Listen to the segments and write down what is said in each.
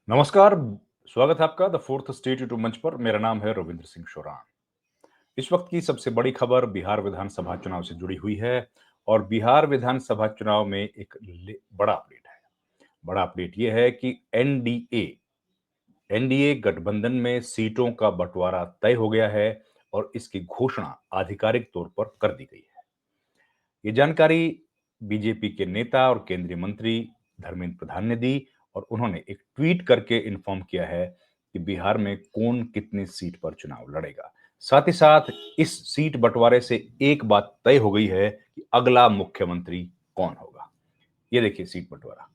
नमस्कार, स्वागत है आपका द फोर्थ स्टेट यूट्यूब मंच पर। मेरा नाम है रविंद्र सिंह शोरान। इस वक्त की सबसे बड़ी खबर बिहार विधानसभा चुनाव से जुड़ी हुई है और बिहार विधानसभा चुनाव में एक बड़ा अपडेट है। बड़ा अपडेट यह है कि एनडीए गठबंधन में सीटों का बंटवारा तय हो गया है और इसकी घोषणा आधिकारिक तौर पर कर दी गई है। ये जानकारी बीजेपी के नेता और केंद्रीय मंत्री धर्मेंद्र प्रधान ने दी और उन्होंने एक ट्वीट करके इन्फॉर्म किया है कि बिहार में कौन कितनी सीट पर चुनाव लड़ेगा। साथ ही साथ इस सीट बंटवारे से एक बात तय हो गई है कि अगला मुख्यमंत्री कौन होगा। ये देखिए सीट बंटवारा।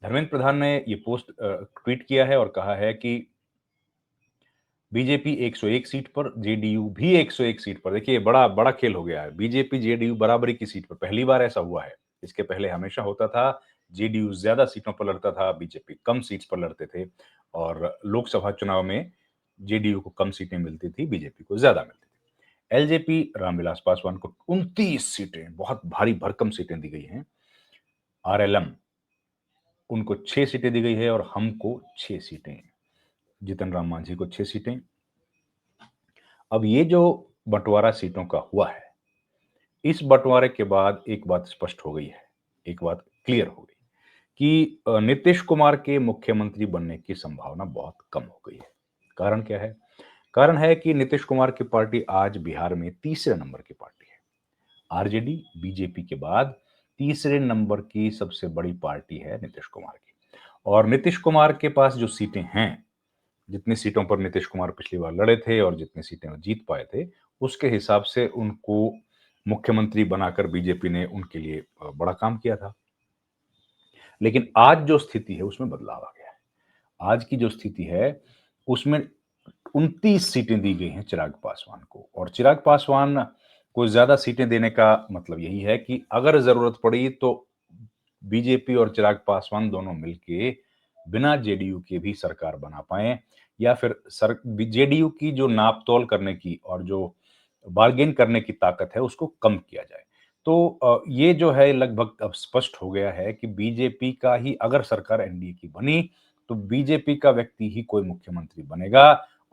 धर्मेंद्र प्रधान ने ये पोस्ट ट्वीट किया है और कहा है कि बीजेपी 101 सीट पर, जेडीयू भी 101 सीट पर। देखिए बड़ा बड़ा खेल हो गया है। बीजेपी जेडीयू बराबरी की सीट पर, पहली बार ऐसा हुआ है। इसके पहले हमेशा होता था जेडीयू ज्यादा सीटों पर लड़ता था, बीजेपी कम सीट पर लड़ते थे और लोकसभा चुनाव में जेडीयू को कम सीटें मिलती थी, बीजेपी को ज्यादा मिलती थी। एलजेपी रामविलास पासवान को 29 सीटें, बहुत भारी भरकम सीटें दी गई हैं। आरएलएम उनको 6 सीटें दी गई है और हमको 6 सीटें। जीतन राम मांझी को 6 सीटें। अब ये जो बंटवारा सीटों का हुआ है, इस बंटवारे के बाद एक बात स्पष्ट हो गई है, एक बात क्लियर हो गई कि नीतीश कुमार के मुख्यमंत्री बनने की संभावना बहुत कम हो गई है। कारण क्या है? कारण है कि नीतीश कुमार की पार्टी आज बिहार में तीसरे नंबर की पार्टी है। आरजेडी बीजेपी के बाद तीसरे नंबर की सबसे बड़ी पार्टी है नीतीश कुमार की। और नीतीश कुमार के पास जो सीटें हैं, जितनी सीटों पर नीतीश कुमार पिछली बार लड़े थे और जितनी सीटें वो जीत पाए थे, उसके हिसाब से उनको मुख्यमंत्री बनाकर बीजेपी ने उनके लिए बड़ा काम किया था। लेकिन आज जो स्थिति है उसमें बदलाव आ गया है। आज की जो स्थिति है उसमें 29 सीटें दी गई हैं चिराग पासवान को और चिराग पासवान को ज्यादा सीटें देने का मतलब यही है कि अगर जरूरत पड़ी तो बीजेपी और चिराग पासवान दोनों मिलके बिना जेडीयू के भी सरकार बना पाए, या फिर सर जेडीयू की जो नापतोल करने की और जो बार्गेन करने की ताकत है उसको कम किया जाए। तो ये जो है लगभग अब स्पष्ट हो गया है कि बीजेपी का ही अगर सरकार एनडीए की बनी तो बीजेपी का व्यक्ति ही कोई मुख्यमंत्री बनेगा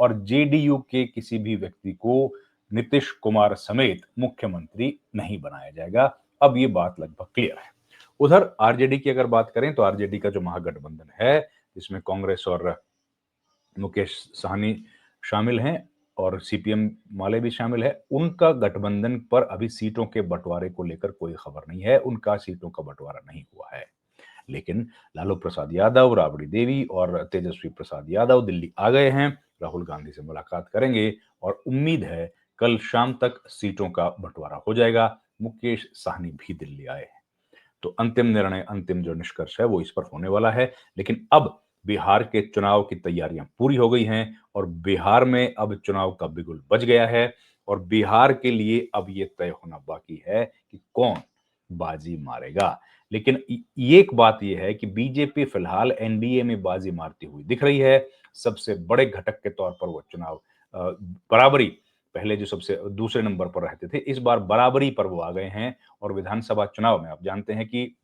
और जेडीयू के किसी भी व्यक्ति को नीतीश कुमार समेत मुख्यमंत्री नहीं बनाया जाएगा। अब ये बात लगभग क्लियर है। उधर आरजेडी की अगर बात करें तो आरजेडी का जो महागठबंधन है, जिसमें कांग्रेस और मुकेश सहनी शामिल हैं और सीपीएम वाले भी शामिल है, उनका गठबंधन पर अभी सीटों के बंटवारे को लेकर कोई खबर नहीं है। उनका सीटों का बंटवारा नहीं हुआ है। लेकिन लालू प्रसाद यादव, राबड़ी देवी और तेजस्वी प्रसाद यादव दिल्ली आ गए हैं, राहुल गांधी से मुलाकात करेंगे और उम्मीद है कल शाम तक सीटों का बंटवारा हो जाएगा। मुकेश सहनी भी दिल्ली आए हैं। तो अंतिम निर्णय, अंतिम जो निष्कर्ष है वो इस पर होने वाला है। लेकिन अब बिहार के चुनाव की तैयारियां पूरी हो गई हैं और बिहार में अब चुनाव का बिगुल बज गया है और बिहार के लिए अब ये तय होना बाकी है कि कौन बाजी मारेगा। लेकिन ये एक बात ये है कि बीजेपी फिलहाल एनडीए में बाजी मारती हुई दिख रही है। सबसे बड़े घटक के तौर पर वो चुनाव बराबरी, पहले जो सबसे दूसरे नंबर पर रहते थे, इस बार बराबरी पर वो आ गए हैं। और विधानसभा चुनाव में आप जानते हैं कि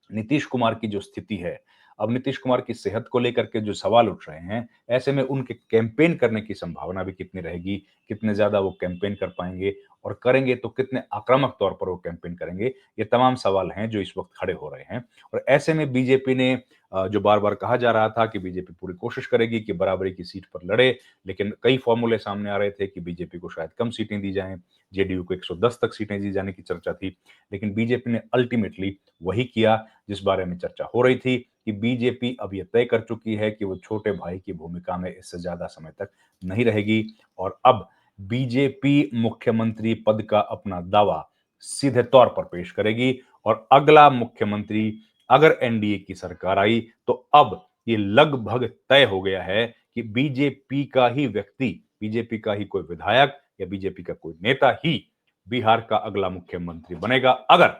नीतीश कुमार की जो स्थिति है, अब नीतीश कुमार की सेहत को लेकर के जो सवाल उठ रहे हैं, ऐसे में उनके कैंपेन करने की संभावना भी कितनी रहेगी, कितने ज़्यादा वो कैंपेन कर पाएँगे और करेंगे तो कितने आक्रामक तौर पर वो कैंपेन करेंगे, ये तमाम सवाल हैं जो इस वक्त खड़े हो रहे हैं। और ऐसे में बीजेपी ने जो बार-बार कहा जा रहा था कि बीजेपी पूरी कोशिश करेगी कि बराबरी की सीट पर लड़े, लेकिन कई फॉर्मूले सामने आ रहे थे कि बीजेपी को शायद कम सीटें दी जाएँ, जेडीयू को 110 तक सीटें दी जाने की चर्चा थी। लेकिन बीजेपी ने अल्टीमेटली वही किया जिस बारे में चर्चा हो रही थी कि बीजेपी अब ये तय कर चुकी है कि वो छोटे भाई की भूमिका में इससे ज्यादा समय तक नहीं रहेगी और अब बीजेपी मुख्यमंत्री पद का अपना दावा सीधे तौर पर पेश करेगी। और अगला मुख्यमंत्री अगर एनडीए की सरकार आई तो अब ये लगभग तय हो गया है कि बीजेपी का ही व्यक्ति, बीजेपी का ही कोई विधायक या बीजेपी का कोई नेता ही बिहार का अगला मुख्यमंत्री बनेगा अगर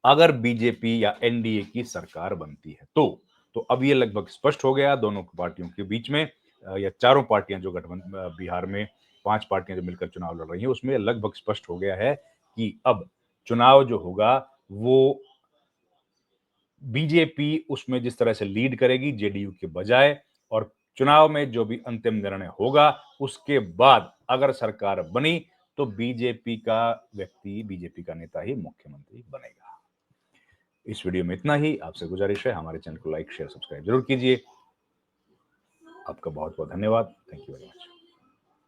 अगर बीजेपी या एनडीए की सरकार बनती है तो अब ये लगभग स्पष्ट हो गया दोनों पार्टियों के बीच में। या चारों पार्टियां जो गठबंधन बिहार में, पांच पार्टियां जो मिलकर चुनाव लड़ रही हैं, उसमें लगभग स्पष्ट हो गया है कि अब चुनाव जो होगा वो बीजेपी उसमें जिस तरह से लीड करेगी जेडीयू के बजाय, और चुनाव में जो भी अंतिम निर्णय होगा उसके बाद अगर सरकार बनी तो बीजेपी का व्यक्ति, बीजेपी का नेता ही मुख्यमंत्री बनेगा। इस वीडियो में इतना ही। आपसे गुजारिश है हमारे चैनल को लाइक, शेयर, सब्सक्राइब जरूर कीजिए। आपका बहुत बहुत धन्यवाद। Thank you very much.